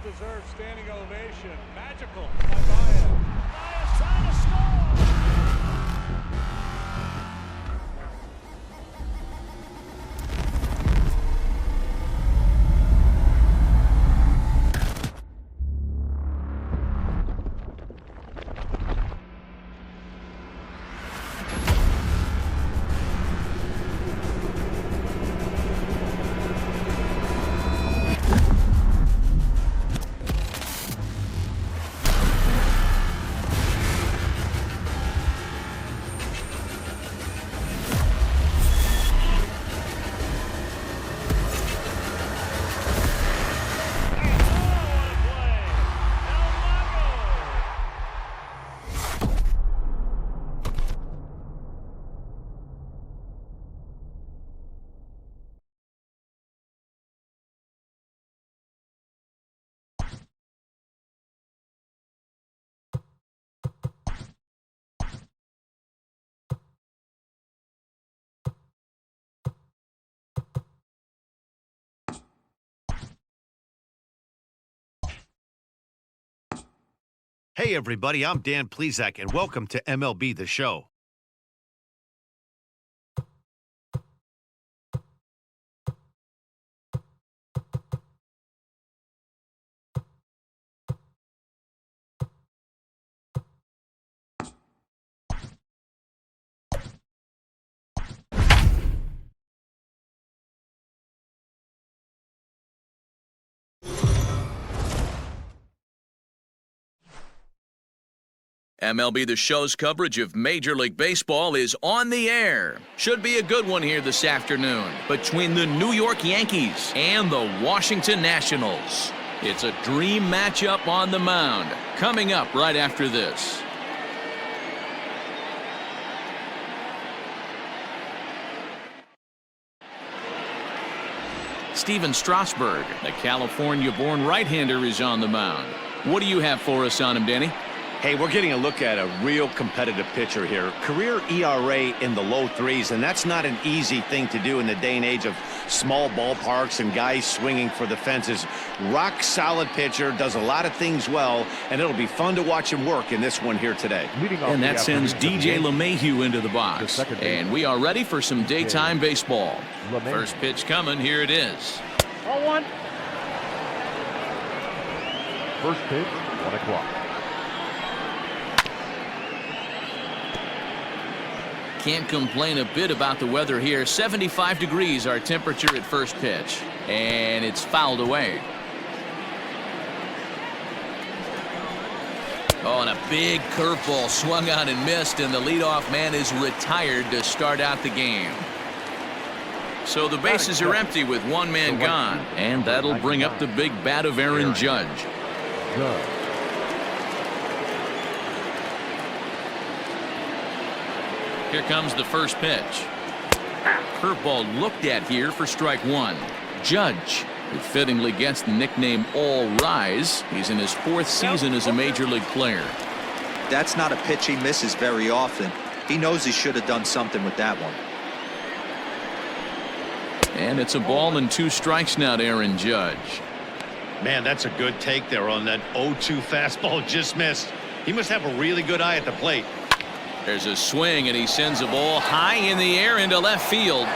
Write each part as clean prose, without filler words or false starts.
well-deserved standing ovation. Magical by Baez. Baez trying to score. Hey everybody, I'm Dan Plesac, and welcome to MLB The Show. MLB The Show's coverage of Major League Baseball is on the air. Should be a good one here this afternoon between the New York Yankees and the Washington Nationals. It's a dream matchup on the mound. Coming up right after this. Steven Strasburg, the California-born right-hander, is on the mound. What do you have for us on him, Danny? Hey, we're getting a look at a real competitive pitcher here. Career ERA in the low threes, and that's not an easy thing to do in the day and age of small ballparks and guys swinging for the fences. Rock solid pitcher, does a lot of things well, and it'll be fun to watch him work in this one here today. And that sends DJ LeMahieu into the box. And we are ready for some daytime baseball. First pitch coming, here it is. 0-1. First pitch, 1 o'clock. Can't complain a bit about the weather here. 75 degrees our temperature at first pitch. And it's fouled away. Oh, and a big curveball swung on and missed, and the leadoff man is retired to start out the game. So the bases are empty with one man gone, and that'll bring up the big bat of Aaron Judge. Here comes the first pitch. Curveball looked at here for strike one. Judge, who fittingly gets the nickname All Rise. He's in his 4th season as a major league player. That's not a pitch he misses very often. He knows he should have done something with that one. And it's a ball and 2 strikes now to Aaron Judge. Man, that's a good take there on that 0-2 fastball just missed. He must have a really good eye at the plate. There's a swing, and he sends a ball high in the air into left field.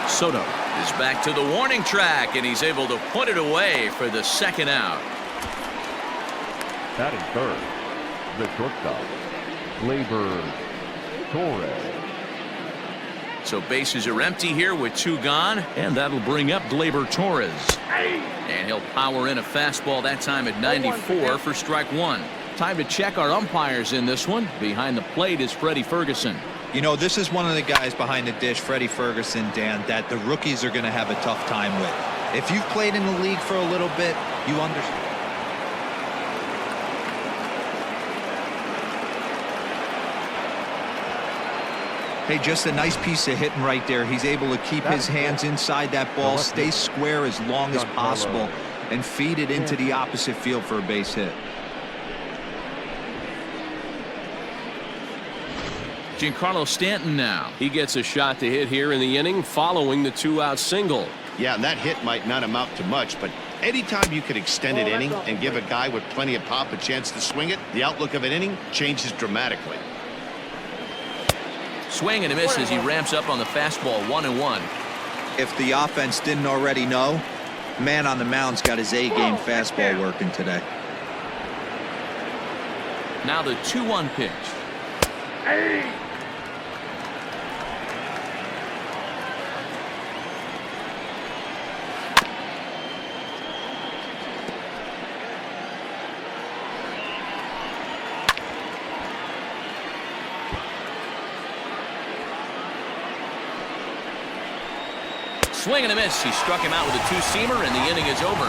Soto is back to the warning track, and he's able to put it away for the second out. Batting third, the shortstop, Gleyber Torres. So bases are empty here with 2 gone, and that'll bring up Gleyber Torres. And he'll power in a fastball that time at 94 for strike 1. Time to check our umpires in this one. Behind the plate is Freddie Ferguson. You know, this is one of the guys behind the dish, Freddie Ferguson, Dan, that the rookies are going to have a tough time with. If you've played in the league for a little bit, you understand. Hey, just a nice piece of hitting right there. He's able to keep his hands inside that ball, stay square as long as possible, and feed it into the opposite field for a base hit. Giancarlo Stanton now. He gets a shot to hit here in the inning following the 2-out single. Yeah, and that hit might not amount to much, but Anytime you can extend an inning and give a guy with plenty of pop a chance to swing it, the outlook of an inning changes dramatically. Swing and a miss as he ramps up on the fastball, 1-1. If the offense didn't already know, man on the mound's got his A-game fastball working today. Now the 2-1 pitch. Swing and a miss. He struck him out with a two-seamer, and the inning is over.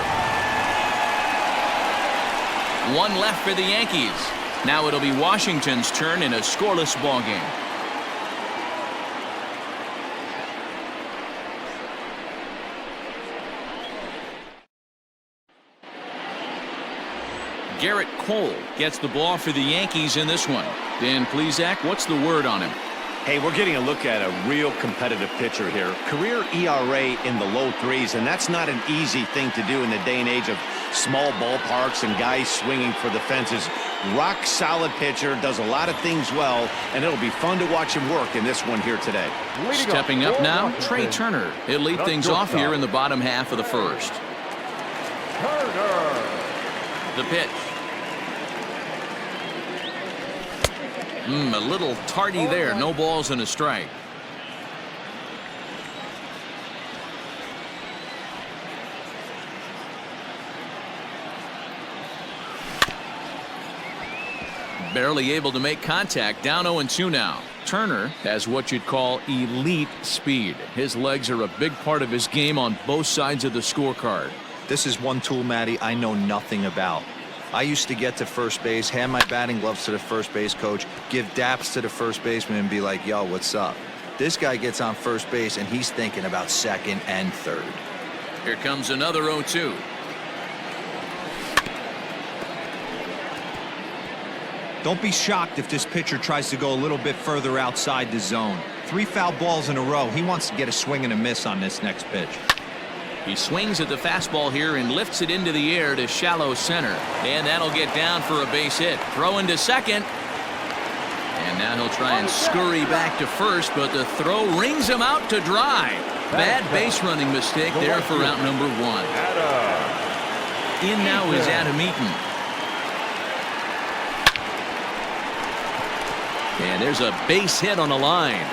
One left for the Yankees. Now it'll be Washington's turn in a scoreless ball game. Garrett Cole gets the ball for the Yankees in this one. Dan Plesac, what's the word on him? Hey, we're getting a look at a real competitive pitcher here. Career ERA in the low threes, and that's not an easy thing to do in the day and age of small ballparks and guys swinging for the fences. Rock solid pitcher, does a lot of things well, and it'll be fun to watch him work in this one here today. Stepping up now, Trey Turner. He'll lead things off here in the bottom half of the first. The pitch. A little tardy there. No balls and a strike. Barely able to make contact. Down 0-2 now. Turner has what you'd call elite speed. His legs are a big part of his game on both sides of the scorecard. This is one tool, Matty, I know nothing about. I used to get to first base, hand my batting gloves to the first base coach, give daps to the first baseman and be like, yo, what's up? This guy gets on first base and he's thinking about second and third. Here comes another 0-2. Don't be shocked if this pitcher tries to go a little bit further outside the zone. 3 foul balls in a row. He wants to get a swing and a miss on this next pitch. He swings at the fastball here and lifts it into the air to shallow center. And that'll get down for a base hit. Throw into second. And now he'll try and scurry back to first, but the throw rings him out to dry. Bad base running mistake there for out number 1. In now is Adam Eaton. And there's a base hit on the line.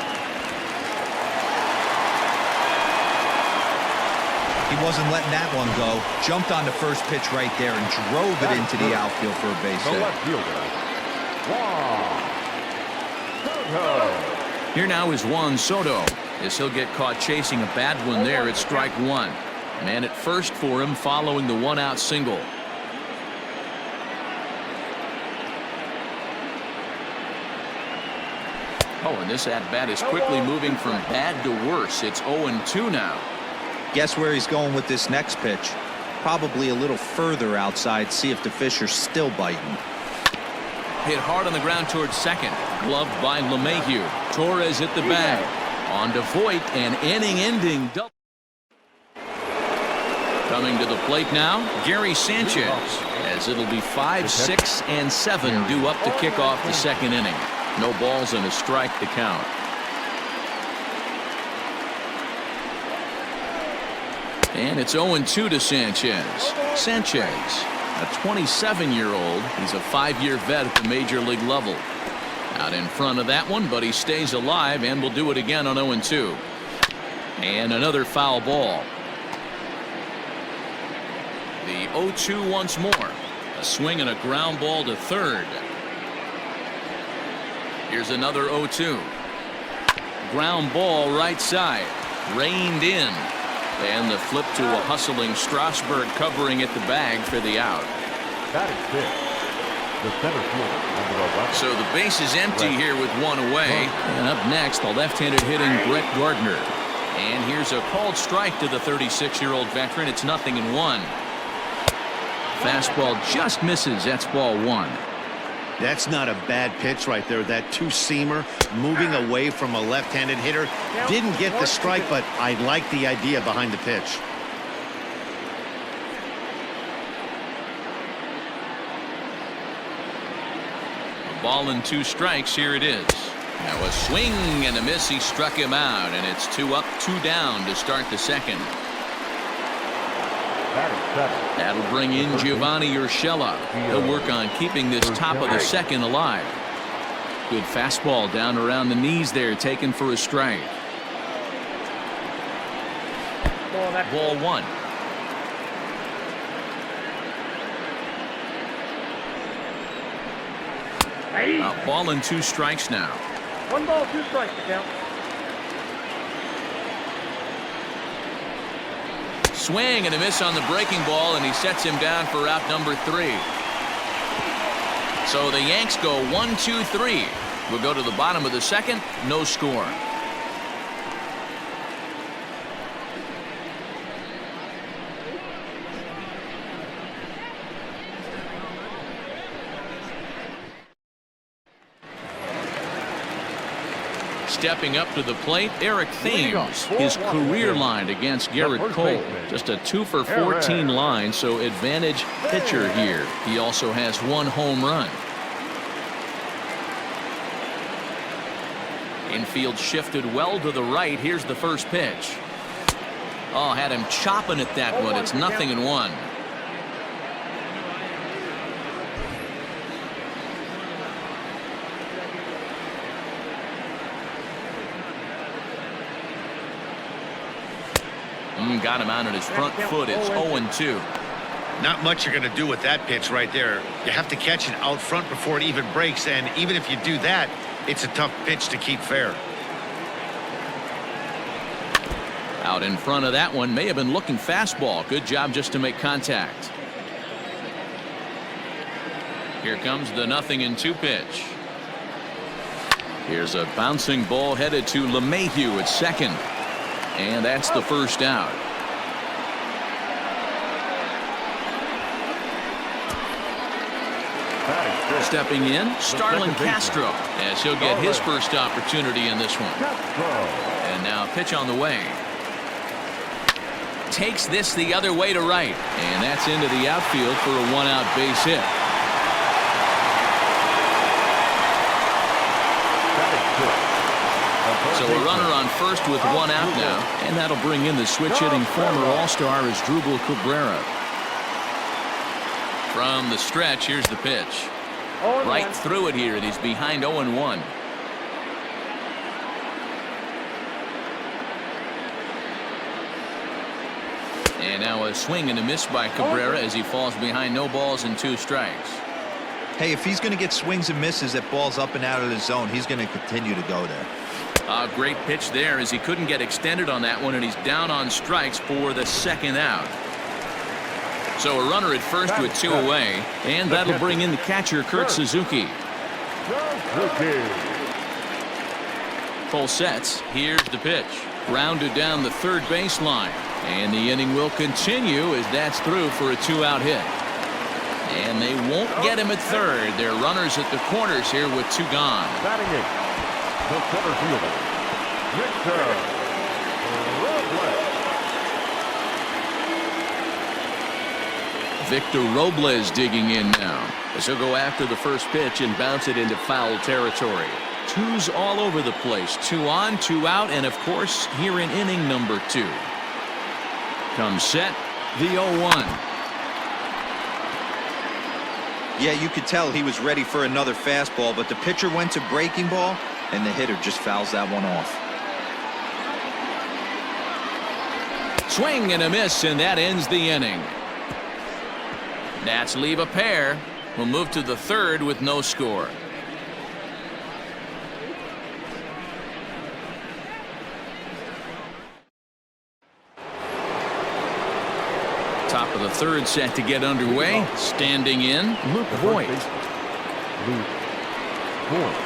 He wasn't letting that one go. Jumped on the first pitch right there and drove it into the outfield for a base hit. Here now is Juan Soto, as he'll get caught chasing a bad one there at strike 1. Man at first for him following the 1-out single. Oh, and this at-bat is quickly moving from bad to worse. It's 0-2 now. Guess where he's going with this next pitch? Probably a little further outside, see if the fish are still biting. Hit hard on the ground towards second. Gloved by LeMahieu. Torres at the bag. On to Voit, an inning-ending double. Coming to the plate now, Gary Sanchez, as it'll be 5, 6, and 7 due up to kick off the second inning. No balls and a strike to count. And it's 0-2 to Sanchez. Sanchez, a 27-year-old. He's a 5-year vet at the major league level. Out in front of that one, but he stays alive and will do it again on 0-2. And another foul ball. The 0-2 once more. A swing and a ground ball to third. Here's another 0-2. Ground ball right side. Reined in. And the flip to a hustling Strasburg covering at the bag for the out. That is big. The center fielder, number 11. So the base is empty here with 1 away. And up next, the left-handed hitting Brett Gardner. And here's a called strike to the 36-year-old veteran. It's 0-1. Fastball just misses. That's ball 1. That's not a bad pitch right there. That two-seamer moving away from a left-handed hitter. Didn't get the strike, but I like the idea behind the pitch. Ball and 2 strikes. Here it is. Now a swing and a miss. He struck him out, and it's 2 up, 2 down to start the second. That'll bring in Giovanni Urshela. He'll work on keeping this top of the second alive. Good fastball down around the knees there, taken for a strike. Ball 1. Ball and 2 strikes now. 1 ball, 2 strikes to count. Swing and a miss on the breaking ball, and he sets him down for out number 3. So the Yanks go 1-2-3. We'll go to the bottom of the second. No score. Stepping up to the plate, Eric Thames. His career line against Garrett Cole. Just a 2 for 14 line, so advantage pitcher here. He also has 1 home run. Infield shifted well to the right. Here's the first pitch. Oh, had him chopping at that one. It's 0-1. Got him out on his front foot. It's 0-2. Not much you're going to do with that pitch right there. You have to catch it out front before it even breaks, and even if you do that, it's a tough pitch to keep fair. Out in front of that one, may have been looking fastball. Good job just to make contact. Here comes the 0-2 pitch. Here's a bouncing ball headed to LeMahieu at second. And that's the first out. Stepping in, Starlin Castro, as he'll get his first opportunity in this one. And now a pitch on the way. Takes this the other way to right, and that's into the outfield for a 1-out base hit. So a runner on first with 1 out now, and that'll bring in the switch-hitting former All-Star Asdrubal Cabrera. From the stretch, here's the pitch. Right through it here, and he's behind 0-1. And now a swing and a miss by Cabrera as he falls behind 0 balls and 2 strikes. Hey, if he's going to get swings and misses at balls up and out of the zone, he's going to continue to go there. A great pitch there as he couldn't get extended on that one, and he's down on strikes for the second out. So a runner at first with 2 away, and that'll bring in the catcher, Kurt Suzuki. Full sets. Here's the pitch. Rounded down the third baseline, and the inning will continue as that's through for a 2-out hit. And they won't get him at third. They're runners at the corners here with 2 gone. Batting 8, the center fielder, Victor Robles digging in now as he'll go after the first pitch and bounce it into foul territory. 2s all over the place. 2 on, 2 out, and of course here in inning number 2. Comes set, the 0-1. Yeah, you could tell he was ready for another fastball, but the pitcher went to breaking ball, and the hitter just fouls that one off. Swing and a miss, and that ends the inning. Nats leave a pair. We'll move to the third with no score. Top of the third set to get underway. Standing in, Luke Voigt. Luke Voigt.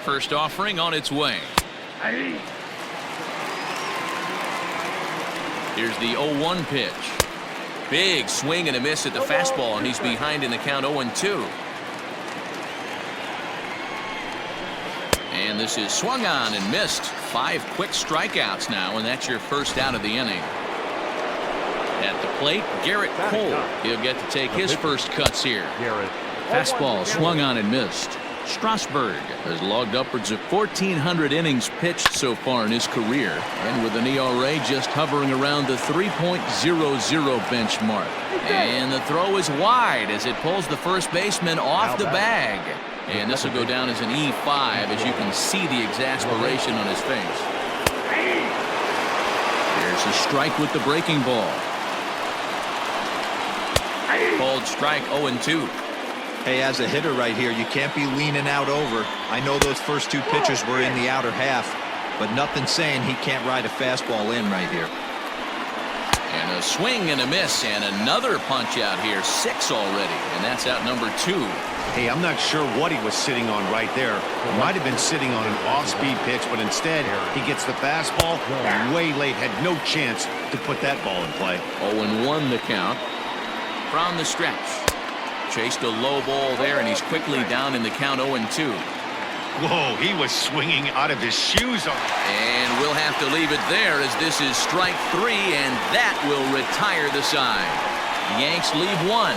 First offering on its way. Here's the 0-1 pitch. Big swing and a miss at the fastball, and he's behind in the count 0-2. And this is swung on and missed. 5 quick strikeouts now, and that's your first out of the inning. At the plate, Garrett Cole. He'll get to take his first cuts here. Fastball swung on and missed. Strasburg has logged upwards of 1,400 innings pitched so far in his career, and with an ERA just hovering around the 3.00 benchmark. And the throw is wide as it pulls the first baseman off the bag. And this will go down as an E5 as you can see the exasperation on his face. There's a strike with the breaking ball. Called strike 0-2. Hey, as a hitter right here, you can't be leaning out over. I know those first 2 pitches were in the outer half, but nothing saying he can't ride a fastball in right here. And a swing and a miss, and another punch out here. 6 already, and that's out number 2. Hey, I'm not sure what he was sitting on right there. He might have been sitting on an off-speed pitch, but instead he gets the fastball way late. Had no chance to put that ball in play. 0-1 the count. From the stretch. Chased a low ball there, and he's quickly down in the count 0-2. Whoa, he was swinging out of his shoes. And we'll have to leave it there as this is strike 3, and that will retire the side. Yanks leave 1.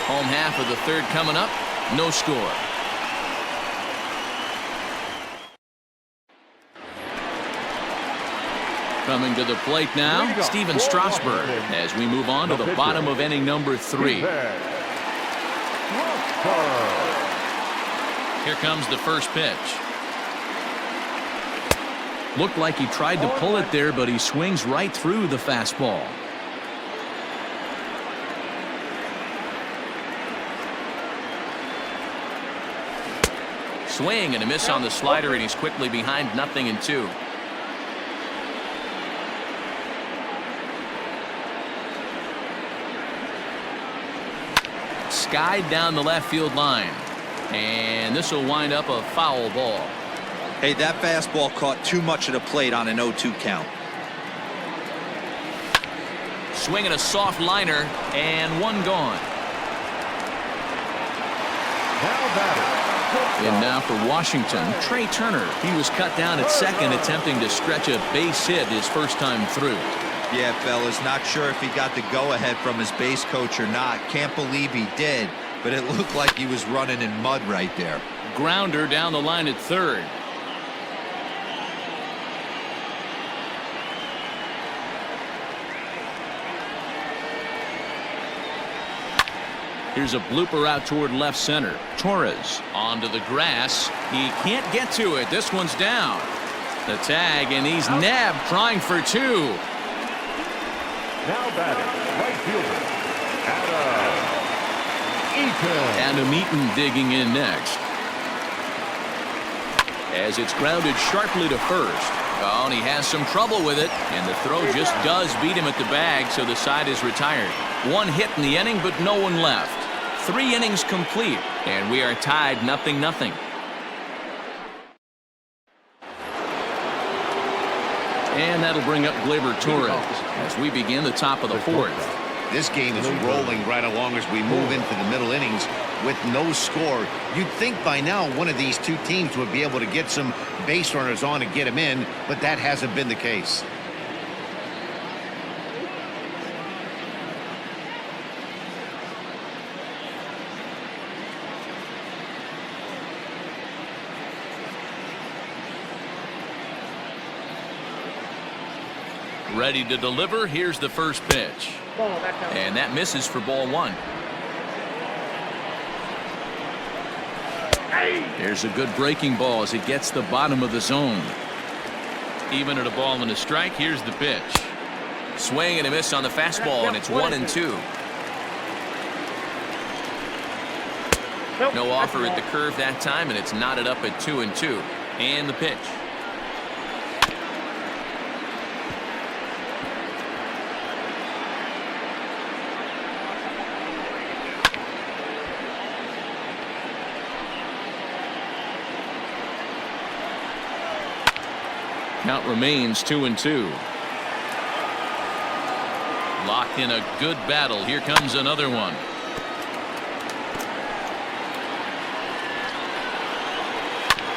Home half of the third coming up. No score. Coming to the plate now, Steven Strasburg, as we move on to the bottom of inning number 3. Here comes the first pitch. Looked like he tried to pull it there, but he swings right through the fastball. Swing and a miss on the slider, and he's quickly behind 0-2. Skied down the left field line, and this will wind up a foul ball. Hey, that fastball caught too much of the plate on an 0-2 count. Swinging a soft liner, and 1 gone. And now for Washington, Trey Turner. He was cut down at second, attempting to stretch a base hit his first time through. Yeah, fellas, not sure if he got the go-ahead from his base coach or not. Can't believe he did, but it looked like he was running in mud right there. Grounder down the line at third. Here's a blooper out toward left center. Torres onto the grass. He can't get to it. This one's down. The tag, and he's nabbed, trying for 2. Now batting, right fielder, Adam Eaton digging in next. As it's grounded sharply to first. Oh, and he has some trouble with it, and the throw just does beat him at the bag, so the side is retired. 1 hit in the inning, but no one left. 3 innings complete, and we are tied 0-0. And that'll bring up Gleyber Torres as we begin the top of the 4th. This game is rolling right along as we move into the middle innings with no score. You'd think by now one of these 2 teams would be able to get some base runners on and get them in, but that hasn't been the case. Ready to deliver. Here's the first pitch. And that misses for ball 1. Here's a good breaking ball as it gets the bottom of the zone. Even at a ball and a strike, here's the pitch. Swing and a miss on the fastball, and it's 1-2. No offer at the curve that time, and it's knotted up at 2-2. And the pitch. Count remains 2-2. Locked in a good battle. Here comes another one.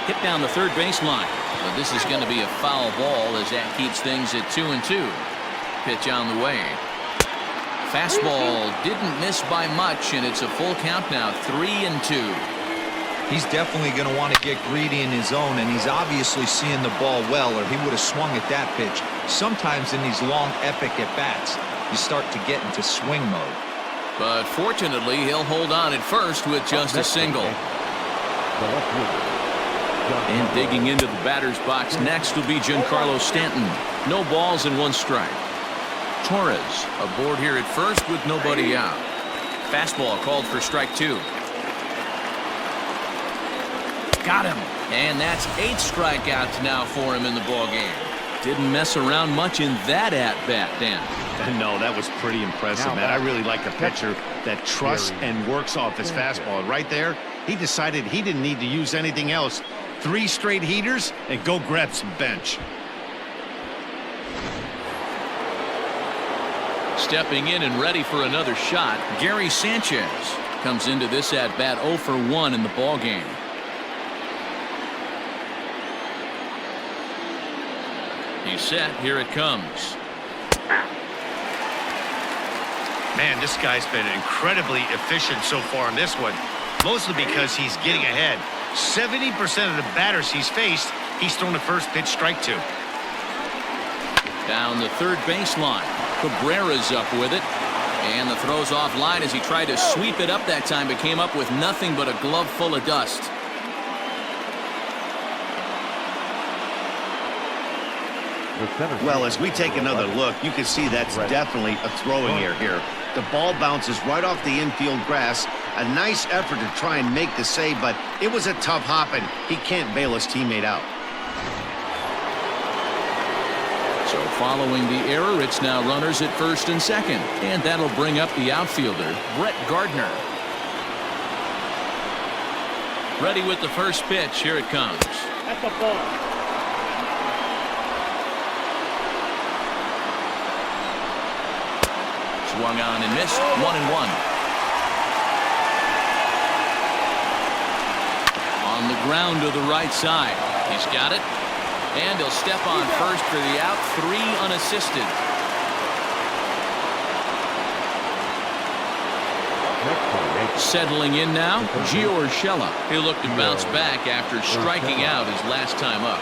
Hit down the third baseline. But this is going to be a foul ball as that keeps things at 2-2. Pitch on the way. Fastball didn't miss by much, and it's a full count now, 3-2. He's definitely going to want to get greedy in his zone, and he's obviously seeing the ball well, or he would have swung at that pitch. Sometimes in these long, epic at-bats, you start to get into swing mode. But fortunately, he'll hold on at first with just a single. And digging into the batter's box next will be Giancarlo Stanton. No balls and 1 strike. Torres aboard here at first with nobody out. Fastball called for strike 2. Got him. And that's 8 strikeouts now for him in the ballgame. Didn't mess around much in that at-bat, Dan. No, that was pretty impressive, man. I really like a pitcher that trusts and works off his fastball. Right there, he decided he didn't need to use anything else. 3 straight heaters and go grab some bench. Stepping in and ready for another shot, Gary Sanchez comes into this at-bat 0 for 1 in the ballgame. He's set. Here it comes. Man, this guy's been incredibly efficient so far in this one, mostly because he's getting ahead. 70% of the batters he's faced, he's thrown the first pitch, strike 2. Down the third baseline. Cabrera's up with it. And the throw's offline as he tried to sweep it up that time, but came up with nothing but a glove full of dust. Well, as we take another look, you can see that's definitely a throwing error here. The ball bounces right off the infield grass. A nice effort to try and make the save, but it was a tough hop, and he can't bail his teammate out. So following the error, it's now runners at first and second. And that'll bring up the outfielder, Brett Gardner. Ready with the first pitch. Here it comes. That's a ball. Swung on and missed. 1-1. On the ground to the right side. He's got it. And he'll step on first for the out. 3 unassisted. Settling in now, Gio Urshela. He'll look to bounce back after striking out his last time up.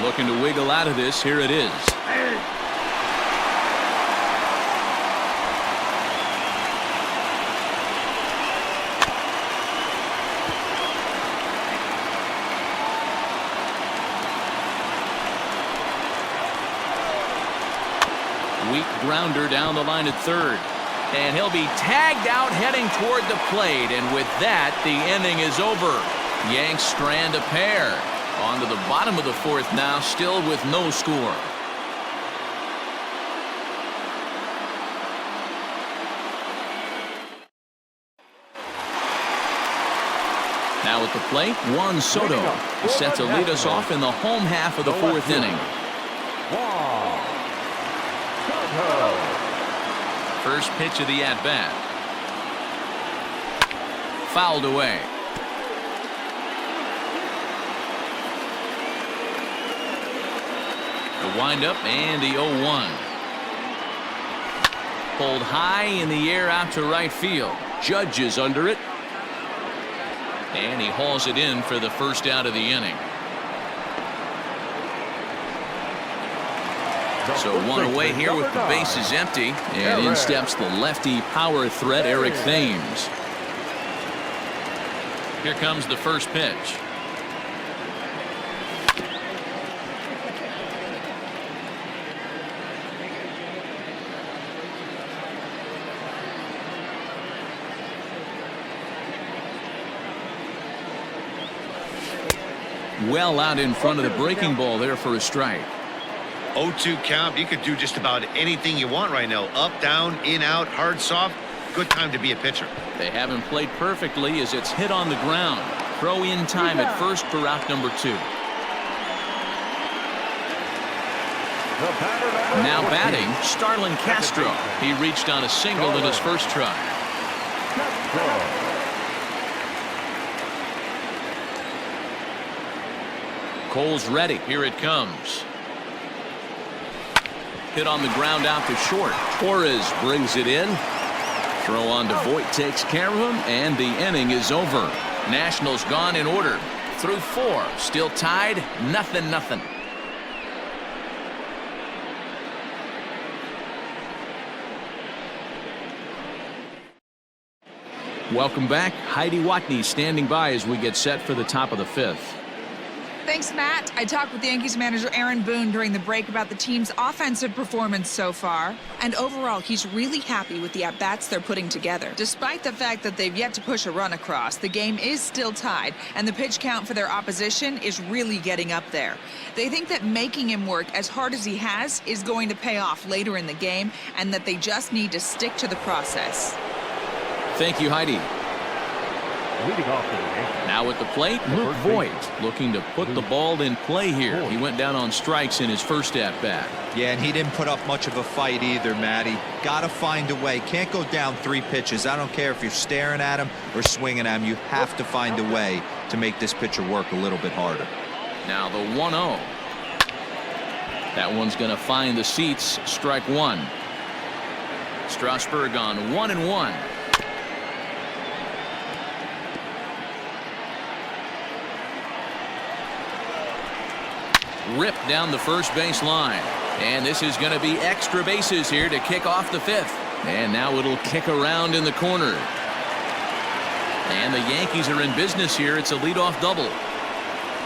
Looking to wiggle out of this. Here it is. Weak grounder down the line at third. And he'll be tagged out heading toward the plate. And with that, the inning is over. Yanks strand a pair. On to the bottom of the fourth now, still with no score. Now at the plate, Juan Soto is set to lead us off in the home half of the fourth inning. First pitch of the at-bat. Fouled away. The windup and the 0-1. Pulled high in the air out to right field. Judge is under it. And he hauls it in for the first out of the inning. So 1 away here with the bases empty. And in steps the lefty power threat, Eric Thames. Here comes the first pitch. Well out in front of the breaking ball there for a strike. 0-2 count. You could do just about anything you want right now. Up, down, in, out, hard, soft. Good time to be a pitcher. They haven't played perfectly as it's hit on the ground. throw in time at first for out number 2. Now batting, Starlin Castro. He reached on a single in his first try. Cole's ready. Here it comes. Hit on the ground out to short. Torres brings it in. Throw on to Voit takes care of him, and the inning is over. Nationals gone in order. Through 4. Still tied. 0-0. Welcome back. Heidi Watney standing by as we get set for the top of the 5th. Thanks, Matt. I talked with Yankees manager Aaron Boone during the break about the team's offensive performance so far. And overall, he's really happy with the at-bats they're putting together. Despite the fact that they've yet to push a run across, the game is still tied, and the pitch count for their opposition is really getting up there. They think that making him work as hard as he has is going to pay off later in the game, and that they just need to stick to the process. Thank you, Heidi. Leading off for the Yankees. Now at the plate, Luke Voit looking to put the ball in play here. He went down on strikes in his first at-bat. Yeah, and he didn't put up much of a fight either, Matty. Got to find a way. Can't go down 3 pitches. I don't care if you're staring at him or swinging at him. You have to find a way to make this pitcher work a little bit harder. Now the 1-0. That one's going to find the seats. Strike 1. Strasburg on 1-1. Ripped down the first base line. And this is going to be extra bases here to kick off the 5th. And now it'll kick around in the corner. And the Yankees are in business here. It's a leadoff double.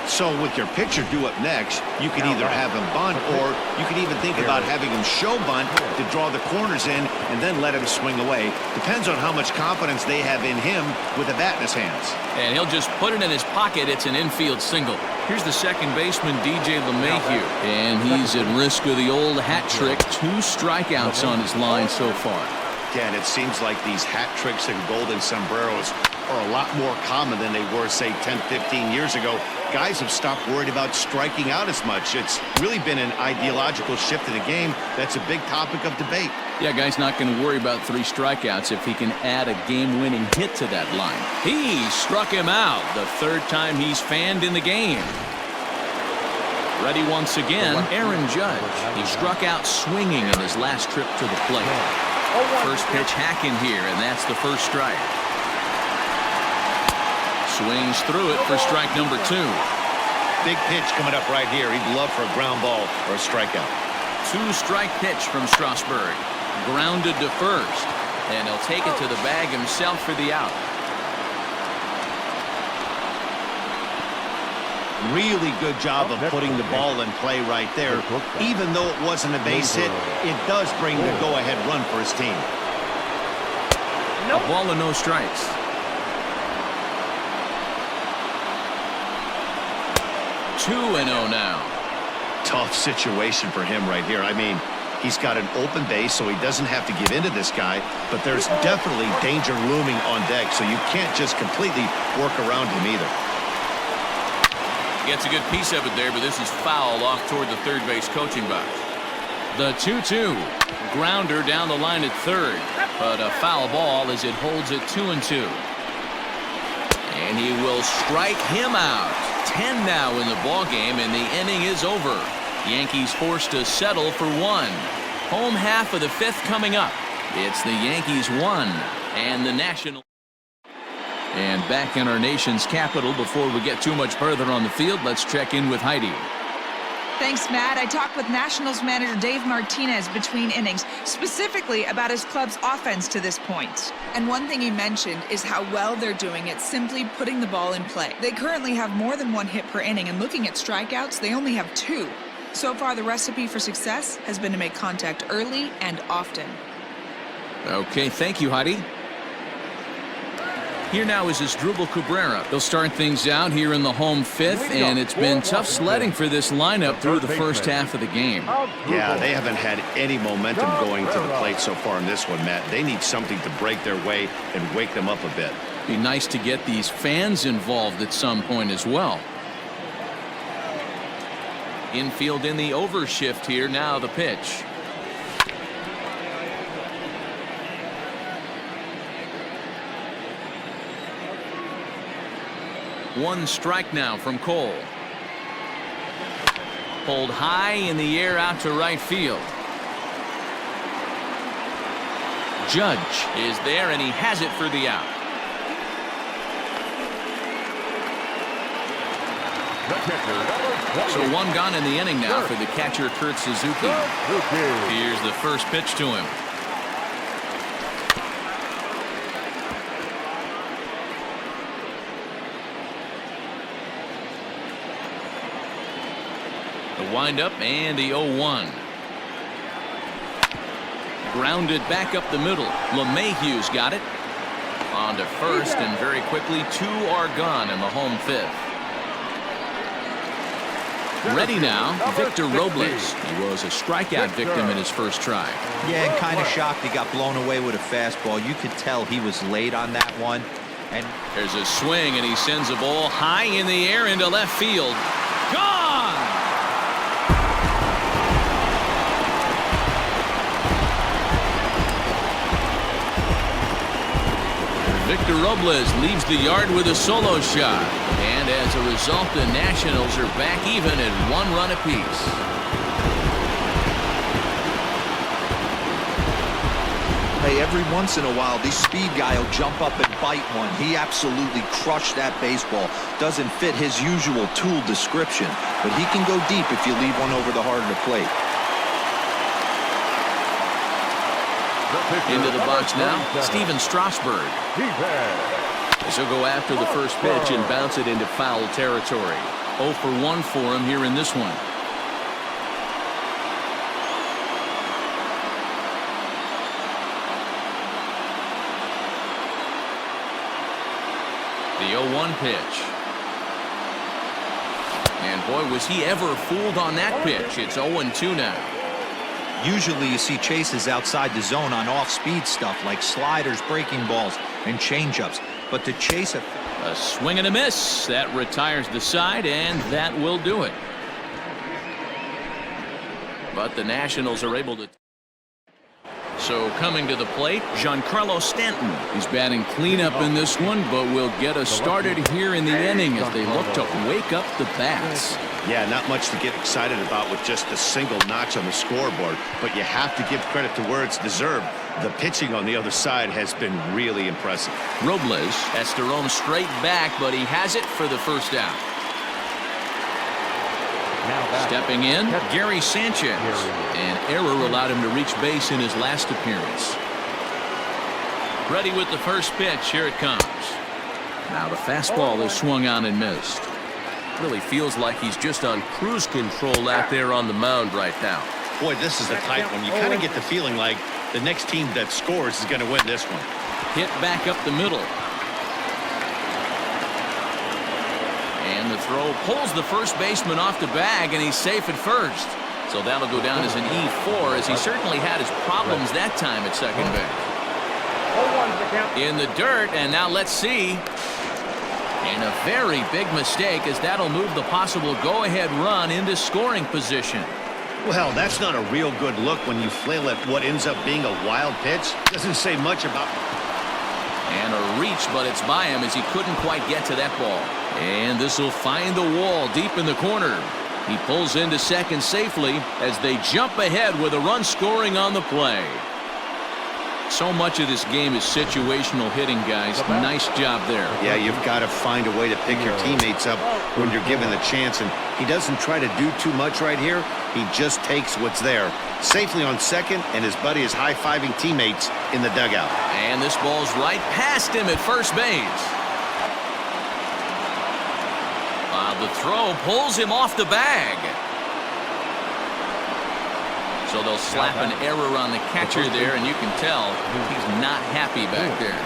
So with your pitcher due up next, you can either have him bunt, or you can even think about having him show bunt to draw the corners in and then let him swing away. Depends on how much confidence they have in him with the bat in his hands. And he'll just put it in his pocket. It's an infield single. Here's the second baseman, DJ LeMahieu. And he's at risk of the old hat trick. 2 strikeouts on his line so far. Yeah, and it seems like these hat tricks and golden sombreros are a lot more common than they were, say, 10, 15 years ago. Guys have stopped worried about striking out as much. It's really been an ideological shift in the game. That's a big topic of debate. Yeah, guy's not going to worry about 3 strikeouts if he can add a game-winning hit to that line. He struck him out, the 3rd time he's fanned in the game. Ready once again, Aaron Judge. He struck out swinging in his last trip to the plate. First pitch hacking here, and that's the first strike. Swings through it for strike number 2. Big pitch coming up right here. He'd love for a ground ball or a strikeout. 2-strike pitch from Strasburg. Grounded to first. And he'll take it to the bag himself for the out. Really good job of putting the ball in play right there. Even though it wasn't a base hit, it does bring the go-ahead run for his team. A ball and no strikes. Two and 0 now. Tough situation for him right here. I mean, he's got an open base, so he doesn't have to give into this guy, but there's definitely danger looming on deck, so you can't just completely work around him either. Gets a good piece of it there, but this is foul off toward the third base coaching box. The 2-2. Grounder down the line at third, but a foul ball as it holds it 2-2. And he will strike him out. 10 now in the ball game, and the inning is over. Yankees forced to settle for 1. Home half of the 5th coming up. It's the Yankees 1 and the National. And back in our nation's capital, before we get too much further on the field, let's check in with Heidi. Thanks, Matt. I talked with Nationals manager Dave Martinez between innings, specifically about his club's offense to this point. And one thing he mentioned is how well they're doing at simply putting the ball in play. They currently have more than 1 hit per inning, and looking at strikeouts, they only have 2. So far, the recipe for success has been to make contact early and often. Okay, thank you, Heidi. Here now is Asdrubal Cabrera. They'll start things out here in the home 5th, and it's been tough sledding for this lineup through the first half of the game. Yeah, they haven't had any momentum going to the plate so far in this one, Matt. They need something to break their way and wake them up a bit. Be nice to get these fans involved at some point as well. Infield in the overshift here. Now the pitch. One strike now from Cole. Pulled high in the air out to right field. Judge is there, and he has it for the out. So one gone in the inning now for the catcher, Kurt Suzuki. Here's the first pitch to him. The windup and the 0-1. Grounded back up the middle. LeMahieu's got it. On to first, and very quickly 2 are gone in the home 5th. Ready now, Victor Robles. He was a strikeout victim in his first try. Yeah, and kind of shocked he got blown away with a fastball. You could tell he was late on that one. And there's a swing, and he sends a ball high in the air into left field. Gone! Victor Robles leaves the yard with a solo shot. And as a result, the Nationals are back even at 1 run apiece. Hey, every once in a while, the speed guy will jump up and bite one. He absolutely crushed that baseball. Doesn't fit his usual tool description, but he can go deep if you leave one over the heart of the plate. Into the box now, Steven Strasburg. He'll go after the first pitch and bounce it into foul territory. 0 for 1 for him here in this one. The 0-1 pitch. And boy, was he ever fooled on that pitch. It's 0-2 now. Usually you see chases outside the zone on off-speed stuff like sliders, breaking balls, and changeups. But to chase a swing and a miss. That retires the side, and that will do it. But the Nationals are able to. So coming to the plate, Giancarlo Stanton. He's batting cleanup in this one, but will get us started here in the inning as they look to wake up the bats. Yeah, not much to get excited about with just a single notch on the scoreboard, but you have to give credit to where it's deserved. The pitching on the other side has been really impressive. Robles has to roam straight back, but he has it for the first out. Stepping in, Gary Sanchez. An error allowed him to reach base in his last appearance. Ready with the first pitch. Here it comes. Now the fastball is swung on and missed. Really feels like he's just on cruise control out there on the mound right now. Boy, this is a tight one. You kind of get the feeling like the next team that scores is going to win this one. Hit back up the middle. And the throw pulls the first baseman off the bag, and he's safe at first. So that'll go down as an E4, as he certainly had his problems that time at second base. In the dirt, and now let's see. And a very big mistake, as that'll move the possible go-ahead run into scoring position. Well, that's not a real good look when you flail at what ends up being a wild pitch. Doesn't say much about. And a reach, but it's by him as he couldn't quite get to that ball. And this will find the wall deep in the corner. He pulls into second safely as they jump ahead with a run scoring on the play. So much of this game is situational hitting, guys. Nice job there. Yeah, you've got to find a way to pick your teammates up when you're given the chance, and he doesn't try to do too much right here. He just takes what's there. Safely on second, and his buddy is high-fiving teammates in the dugout. And this ball's right past him at first base. The throw pulls him off the bag. So they'll slap an error on the catcher there, and you can tell he's not happy back there.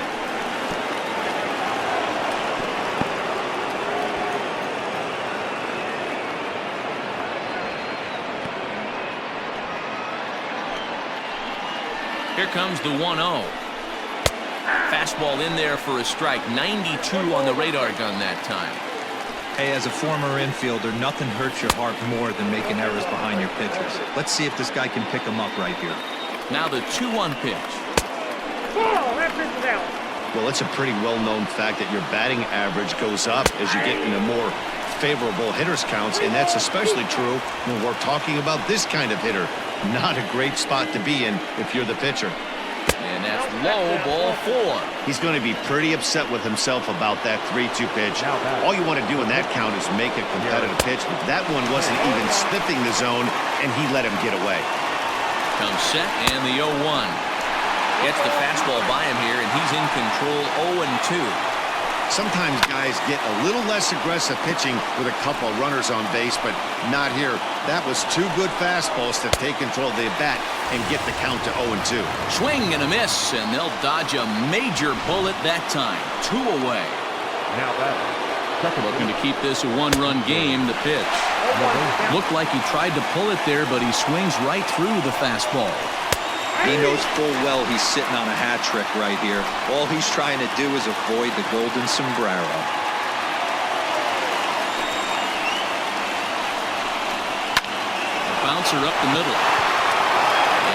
Here comes the 1-0. Fastball in there for a strike. 92 on the radar gun that time. Hey, as a former infielder, nothing hurts your heart more than making errors behind your pitchers. Let's see if this guy can pick them up right here. Now the 2-1 pitch. That pitch is out. Well, it's a pretty well-known fact that your batting average goes up as you get into more favorable hitters counts, and that's especially true when we're talking about this kind of hitter. Not a great spot to be in if you're the pitcher. And that's low, ball 4. He's going to be pretty upset with himself about that 3-2 pitch. All you want to do in that count is make a competitive pitch, but that one wasn't even sniffing the zone, and he let him get away. Comes set, and the 0-1. Gets the fastball by him here, and he's in control. 0-2. Sometimes guys get a little less aggressive pitching with a couple of runners on base, but not here. That was 2 good fastballs to take control of the bat and get the count to 0-2. Swing and a miss, and they'll dodge a major bullet that time. 2 away. Now batting. Looking to keep this a 1-run game. The pitch. Looked like he tried to pull it there, but he swings right through the fastball. He knows full well he's sitting on a hat trick right here. All he's trying to do is avoid the golden sombrero. A bouncer up the middle.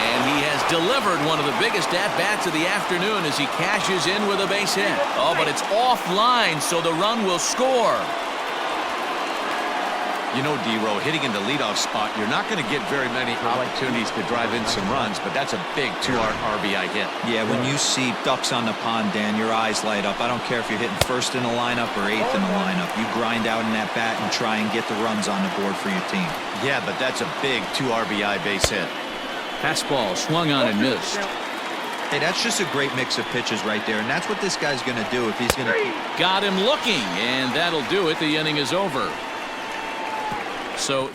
And he has delivered one of the biggest at-bats of the afternoon as he cashes in with a base hit. Oh, but it's offline, so the run will score. You know, D-Row, hitting in the leadoff spot, you're not going to get very many opportunities to drive in some runs, but that's a big 2 RBI hit. Yeah, when you see ducks on the pond, Dan, your eyes light up. I don't care if you're hitting first in the lineup or 8th in the lineup. You grind out in that bat and try and get the runs on the board for your team. Yeah, but that's a big 2 RBI base hit. Fastball swung on and missed. Hey, that's just a great mix of pitches right there, and that's what this guy's going to do if he's going to... Got him looking, and that'll do it. The inning is over. So,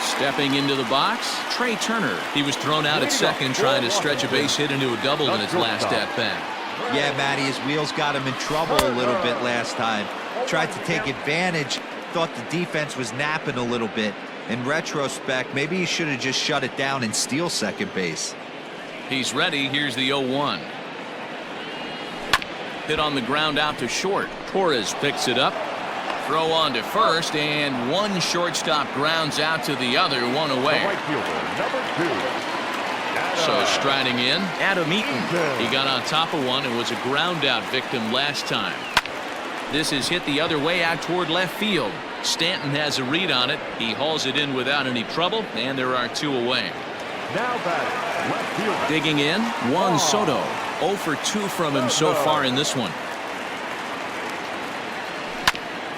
stepping into the box, Trey Turner. He was thrown out at second trying to stretch a base hit into a double in his last at-bat. Yeah, Matty, his wheels got him in trouble a little bit last time. Tried to take advantage, thought the defense was napping a little bit. In retrospect, maybe he should have just shut it down and steal second base. He's ready. Here's the 0-1. Hit on the ground out to short. Torres picks it up. Throw on to first, and one shortstop grounds out to the other, 1 away. Right fielder, number 2. So striding in, Adam Eaton. He got on top of one and was a ground out victim last time. This is hit the other way out toward left field. Stanton has a read on it. He hauls it in without any trouble, and there are 2 away. Now batting, left fielder. Digging in, Juan Soto. 0 for 2 from him so far in this one.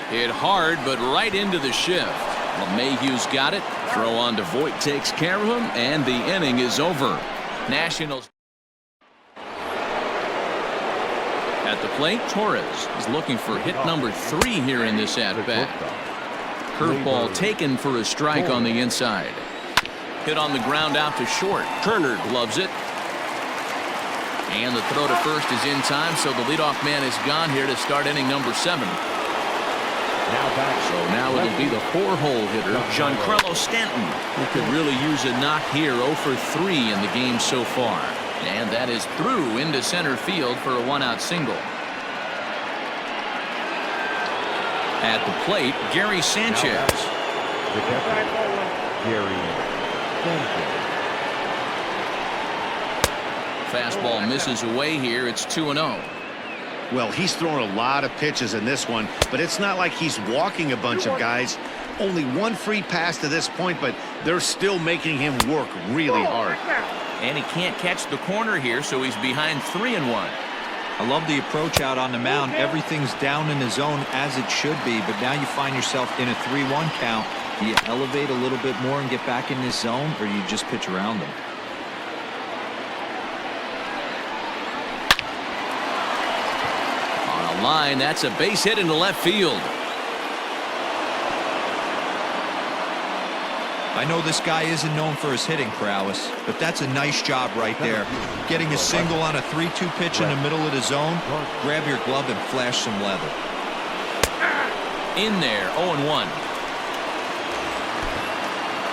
Hit hard, but right into the shift. LeMahieu's got it. Throw on to Voit takes care of him, and the inning is over. Nationals. At the plate, Torres is looking for hit number 3 here in this at-bat. Curveball taken for a strike on the inside. Hit on the ground out to short. Turner gloves it. And the throw to first is in time, so the leadoff man is gone here to start inning number 7. So now it'll be the 4-hole hitter, Giancarlo Stanton, who could really use a knock here. 0 for 3 in the game so far. And that is through into center field for a 1-out single. At the plate, Gary Sanchez. The catcher, Gary Sanchez. Fastball misses away here. It's 2-0. Well, he's thrown a lot of pitches in this one, but it's not like he's walking a bunch of guys. Only 1 free pass to this point, but they're still making him work really hard. And he can't catch the corner here, so he's behind 3-1. I love the approach out on the mound. Everything's down in the zone as it should be, but now you find yourself in a 3-1 count. Do you elevate a little bit more and get back in this zone, or you just pitch around them? On a line, that's a base hit into left field. I know this guy isn't known for his hitting prowess, but that's a nice job right there. Getting a single on a 3-2 pitch in the middle of the zone, grab your glove and flash some leather. In there, 0-1.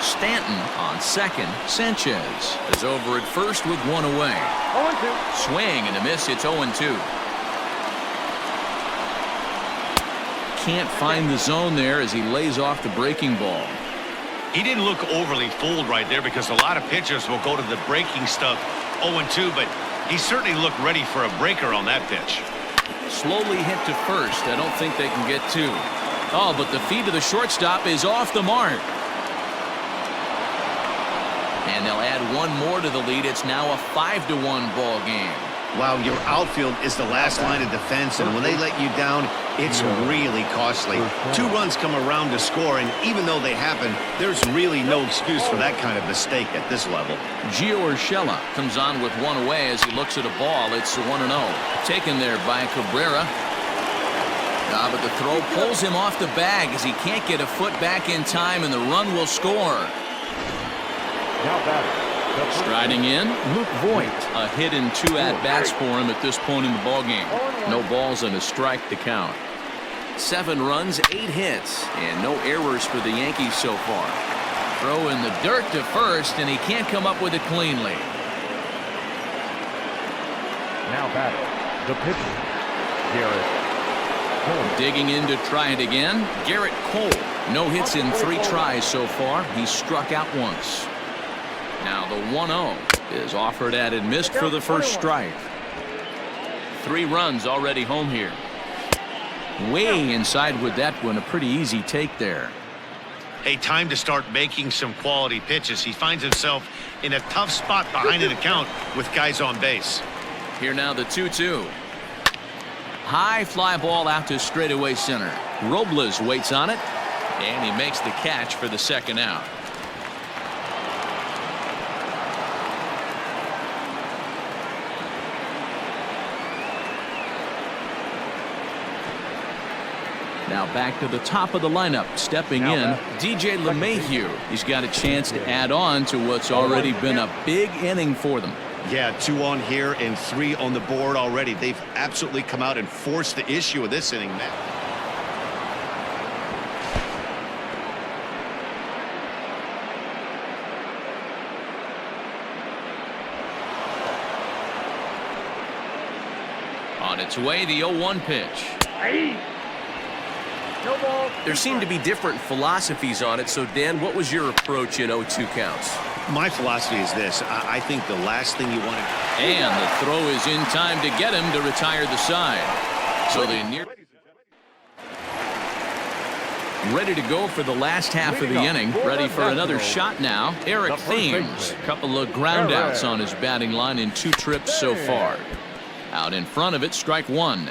Stanton on second. Sanchez is over at first with one away. 0-2. Swing and a miss. It's 0-2. Can't find the zone there as he lays off the breaking ball. He didn't look overly fooled right there because a lot of pitchers will go to the breaking stuff 0-2, but he certainly looked ready for a breaker on that pitch. Slowly hit to first. I don't think they can get two. Oh, but the feed to the shortstop is off the mark. And they'll add one more to the lead. It's now a 5-1 ball game. Wow, your outfield is the last line of defense, and when they let you down, it's really costly. 2 runs come around to score, and even though they happen, there's really no excuse for that kind of mistake at this level. Gio Urshela comes on with one away as he looks at a ball. It's 1-0. Taken there by Cabrera. But the throw pulls him off the bag as he can't get a foot back in time, and the run will score. Now batting. Striding in, Luke Voigt. A hit and 2 at-bats for him at this point in the ballgame. No balls and a strike to count. 7 runs, 8 hits, and no errors for the Yankees so far. Throw in the dirt to first, and he can't come up with it cleanly. Now batting. The pitcher, Garrett Cole. Digging in to try it again, Garrett Cole. No hits in 3 tries so far. He's struck out once. Now the 1-0 is offered at and missed for the first strike. 3 runs already home here. Way inside with that one. A pretty easy take there. Hey, time to start making some quality pitches. He finds himself in a tough spot behind an account with guys on base. Here now the 2-2. High fly ball out to straightaway center. Robles waits on it, and he makes the catch for the second out. Now back to the top of the lineup. Stepping in, DJ LeMahieu. He's got a chance to add on to what's already been a big inning for them. Yeah, 2 on here and 3 on the board already. They've absolutely come out and forced the issue of this inning, man. On its way, the 0-1 pitch. No ball. There seem to be different philosophies on it. So, Dan, what was your approach in 0-2 counts? My philosophy is this. I think the last thing you want to... And the throw is in time to get him to retire the side. So they near... Ready to go for the last half of the inning. Ready for another shot now. Eric Thames. A couple of ground outs on his batting line in 2 trips so far. Out in front of it, strike 1.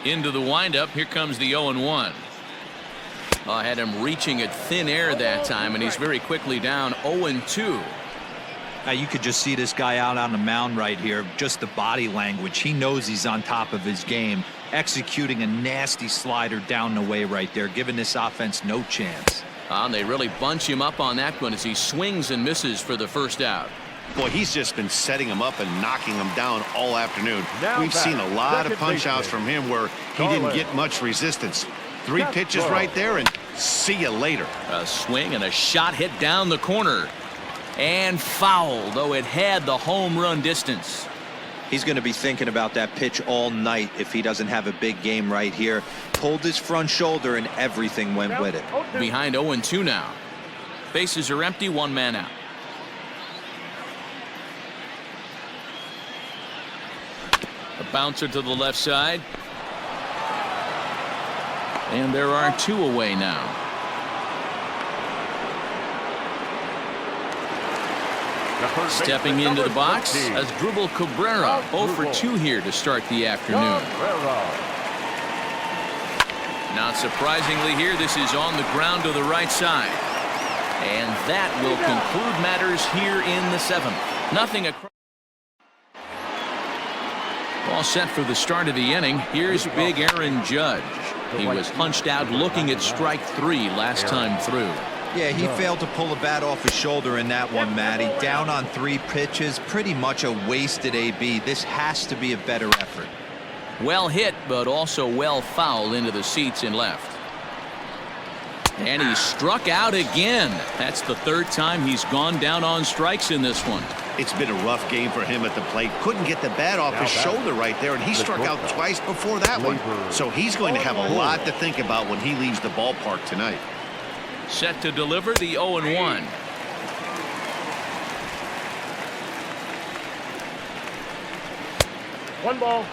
Into the windup. Here comes the 0-1. I had him reaching at thin air that time, and he's very quickly down 0-2. Now you could just see this guy out on the mound right here. Just the body language. He knows he's on top of his game. Executing a nasty slider down the way right there, giving this offense no chance. And they really bunch him up on that one as he swings and misses for the first out. Boy, he's just been setting him up and knocking him down all afternoon. We've seen a lot of punch-outs from him where he didn't get much resistance. 3 pitches right there, and see you later. A swing and a shot hit down the corner. And foul, though it had the home run distance. He's going to be thinking about that pitch all night if he doesn't have a big game right here. Pulled his front shoulder, and everything went with it. Behind 0-2 now. Bases are empty, 1 man out. A bouncer to the left side. And there are 2 away now. Stepping into the box as Dribble Cabrera. 0 for 2 here to start the afternoon. Not surprisingly here, this is on the ground to the right side. And that will conclude matters here in the 7th. Nothing across. All set for the start of the inning. Here's big Aaron Judge. He was punched out looking at strike 3 last time through. Yeah, he failed to pull a bat off his shoulder in that one, Matty. Down on 3 pitches, pretty much a wasted AB. This has to be a better effort. Well hit, but also well fouled into the seats in left. And he struck out again. That's the third time he's gone down on strikes in this one. It's been a rough game for him at the plate. Couldn't get the bat off his shoulder right there, and he struck out twice before that one. So he's going to have a lot to think about when he leaves the ballpark tonight. Set to deliver the 0-1. One ball,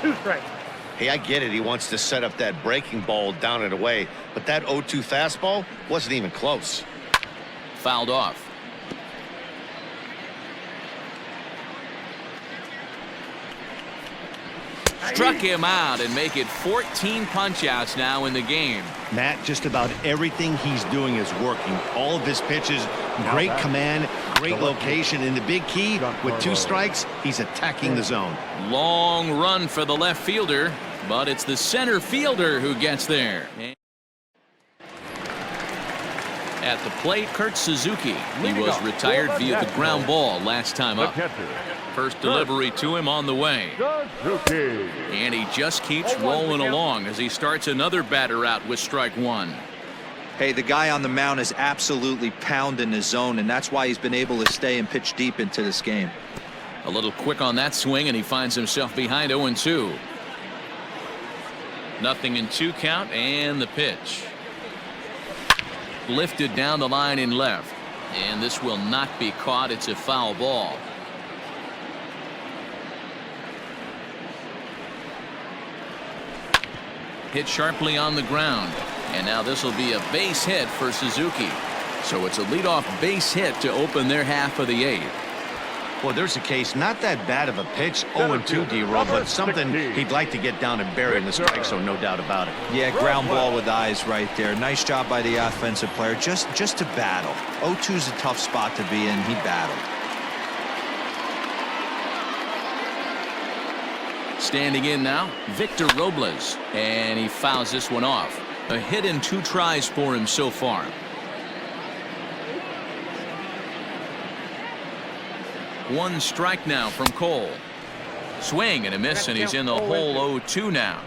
two strikes. Hey, I get it. He wants to set up that breaking ball down and away, but that 0-2 fastball wasn't even close. Fouled off. Struck him out and make it 14 punch-outs now in the game. Matt, just about everything he's doing is working. All of his pitches, great command, great location, and the big key, with 2 strikes, he's attacking the zone. Long run for the left fielder, but it's the center fielder who gets there. At the plate, Kurt Suzuki. He was retired via the ground ball last time up. First delivery to him on the way. And he just keeps rolling along as he starts another batter out with strike 1. Hey, the guy on the mound is absolutely pounding his zone, and that's why he's been able to stay and pitch deep into this game. A little quick on that swing, and he finds himself behind 0-2. Nothing in 2 count, and the pitch. Lifted down the line in left, and this will not be caught. It's a foul ball. Hit sharply on the ground, and now this will be a base hit for Suzuki. So it's a leadoff base hit to open their half of the 8th. Well, there's a case, not that bad of a pitch, 0-2, D-Roll, but something he'd like to get down and bury in the strike zone, no doubt about it. Yeah, ground ball with eyes right there. Nice job by the offensive player, just to battle. 0-2's a tough spot to be in. He battled. Standing in now, Victor Robles, and he fouls this one off. A hit in 2 tries for him so far. One strike now from Cole. Swing and a miss, and he's in the hole 0-2 now.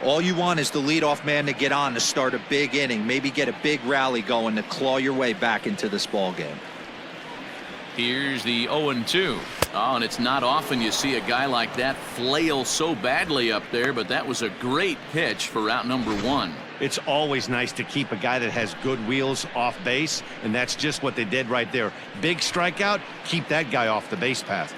All you want is the leadoff man to get on to start a big inning, maybe get a big rally going to claw your way back into this ball game. Here's the 0-2. Oh, and it's not often you see a guy like that flail so badly up there, but that was a great pitch for route number 1. It's always nice to keep a guy that has good wheels off base, and that's just what they did right there. Big strikeout, keep that guy off the base path.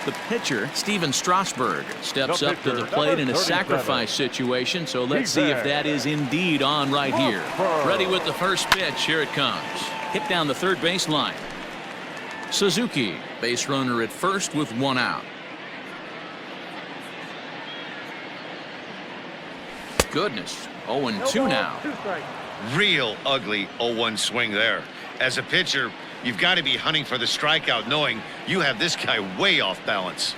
The pitcher, Steven Strasburg, steps up to the plate in a sacrifice situation, so let's see if that is indeed on right here. Ready with the first pitch. Here it comes. Hit down the third baseline. Suzuki, base runner at first with 1 out. Goodness, 0-2 now. Real ugly 0-1 swing there. As a pitcher, you've got to be hunting for the strikeout, knowing you have this guy way off balance.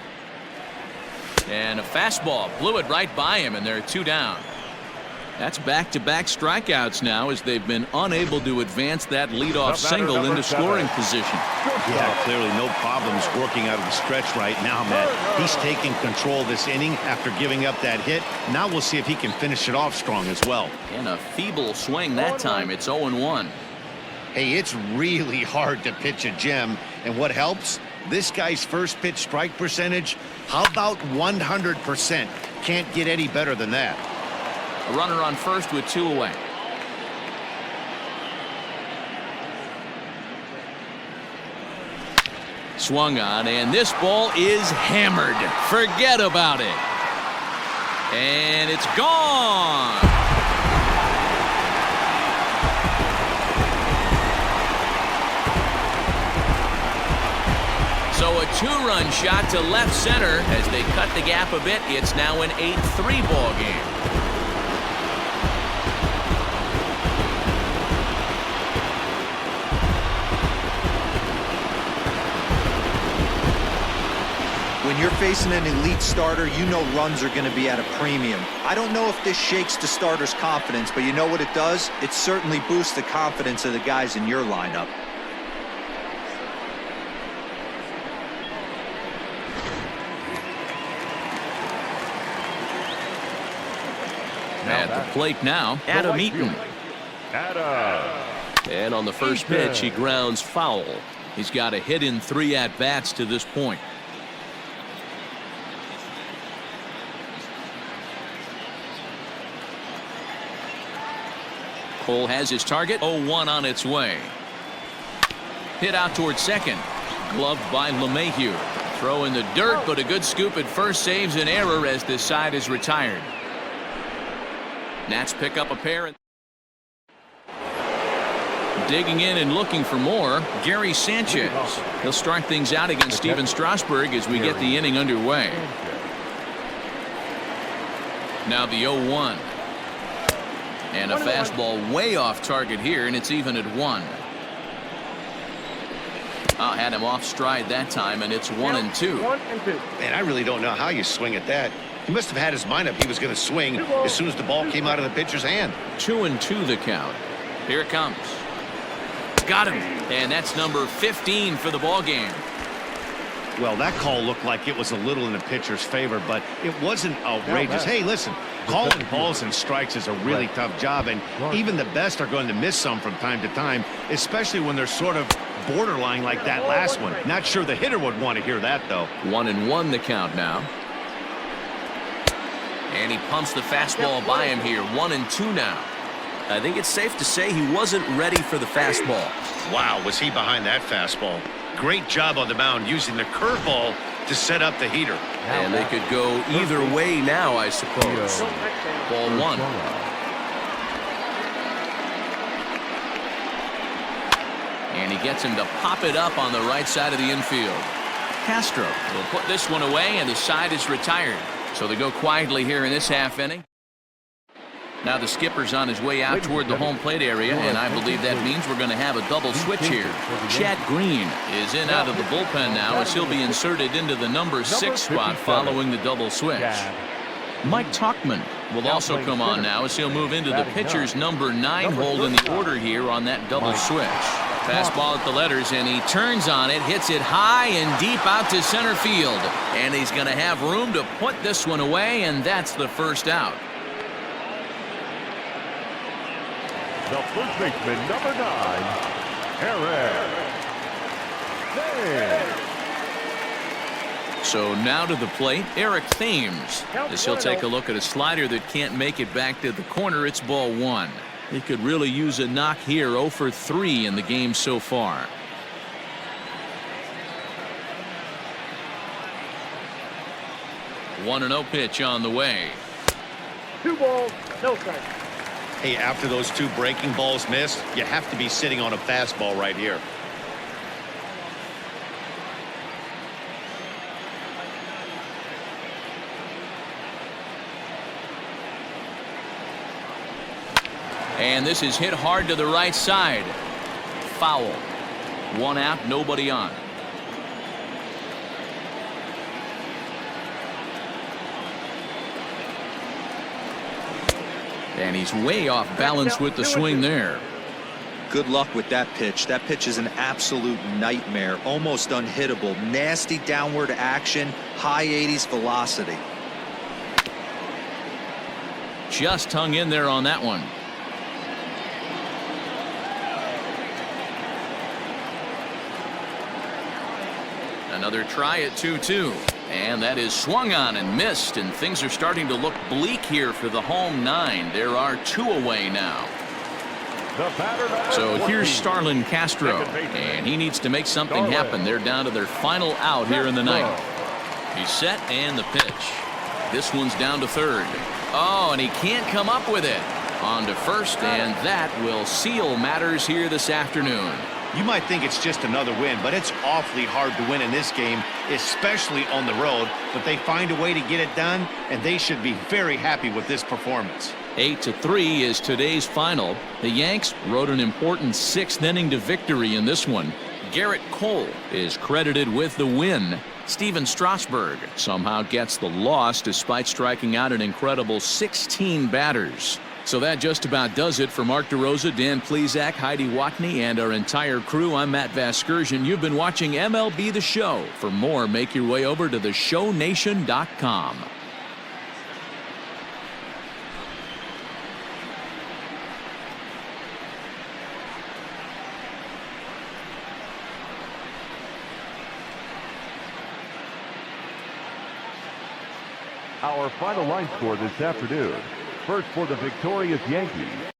And a fastball blew it right by him, and there are 2 down. That's back-to-back strikeouts now, as they've been unable to advance that leadoff single into scoring position. Yeah, clearly no problems working out of the stretch right now, Matt. He's taking control of this inning after giving up that hit. Now we'll see if he can finish it off strong as well. And a feeble swing that time. It's 0-1. Hey, it's really hard to pitch a gem, and what helps? This guy's first pitch strike percentage, how about 100%? Can't get any better than that. A runner on first with 2 away. Swung on, and this ball is hammered. Forget about it. And it's gone. So a 2-run shot to left center as they cut the gap a bit. It's now an 8-3 ball game. When you're facing an elite starter, you know runs are going to be at a premium. I don't know if this shakes the starter's confidence, but you know what it does? It certainly boosts the confidence of the guys in your lineup. At the plate now, Adam Eaton. And on the first pitch, he grounds foul. He's got a hit in 3 at-bats to this point. Cole has his target. 0-1 on its way. Hit out towards second. Gloved by LeMahieu. Throw in the dirt, but a good scoop at first saves an error as this side is retired. Nats pick up a pair. Digging in and looking for more, Gary Sanchez. He'll start things out against Steven Strasburg as we get the inning underway. Now the 0-1. And a fastball way off target here, and it's even at 1. Had him off stride that time, and it's 1-2. Man, I really don't know how you swing at that. He must have had his mind up he was going to swing as soon as the ball came out of the pitcher's hand. 2-2 the count. Here it comes. Got him, and that's number 15 for the ball game. Well, that call looked like it was a little in the pitcher's favor, but it wasn't outrageous. Hey, listen, calling balls and strikes is a really tough job, and even the best are going to miss some from time to time, especially when they're sort of borderline like that last one. Not sure the hitter would want to hear that, though. 1-1 the count now. And he pumps the fastball by him here. 1-2 now. I think it's safe to say he wasn't ready for the fastball. Wow, was he behind that fastball. Great job on the mound using the curveball to set up the heater. And they could go either way now, I suppose. Ball 1. And he gets him to pop it up on the right side of the infield. Castro will put this one away, and the side is retired. So they go quietly here in this half inning. Now the skipper's on his way out toward the home plate area, and I believe that means we're going to have a double switch here. Chad Green is in out of the bullpen now as he'll be inserted into the number 6 spot following the double switch. Mike Tauchman will also come on now as he'll move into the pitcher's number 9 hold in the order here on that double switch. Fastball at the letters, and he turns on it, hits it high and deep out to center field. And he's going to have room to put this one away, and that's the first out. The first baseman, number 9, Eric. So now to the plate, Eric Thames, as he'll take a look at a slider that can't make it back to the corner. It's ball 1. He could really use a knock here. 0 for 3 in the game so far. One 1-0 pitch on the way. 2 balls, no strikes. Hey, after those 2 breaking balls missed, you have to be sitting on a fastball right here. And this is hit hard to the right side. Foul. 1 out, nobody on. And he's way off balance with the swing there. Good luck with that pitch. That pitch is an absolute nightmare. Almost unhittable. Nasty downward action. High 80s velocity. Just hung in there on that one. Another try at 2-2. And that is swung on and missed, and things are starting to look bleak here for the home 9. There are 2 away now. So here's Starlin Castro, and he needs to make something happen. They're down to their final out here in the ninth. He's set, and the pitch. This one's down to third. Oh, and he can't come up with it. On to first, and that will seal matters here this afternoon. You might think it's just another win, but it's awfully hard to win in this game, especially on the road. But they find a way to get it done, and they should be very happy with this performance. 8-3 is today's final. The Yanks rode an important 6th inning to victory in this one. Garrett Cole is credited with the win. Steven Strasburg somehow gets the loss despite striking out an incredible 16 batters. So that just about does it for Mark DeRosa, Dan Plesac, Heidi Watney, and our entire crew. I'm Matt Vasgersian. You've been watching MLB The Show. For more, make your way over to theshownation.com. Our final line score this afternoon. First for the victorious Yankees,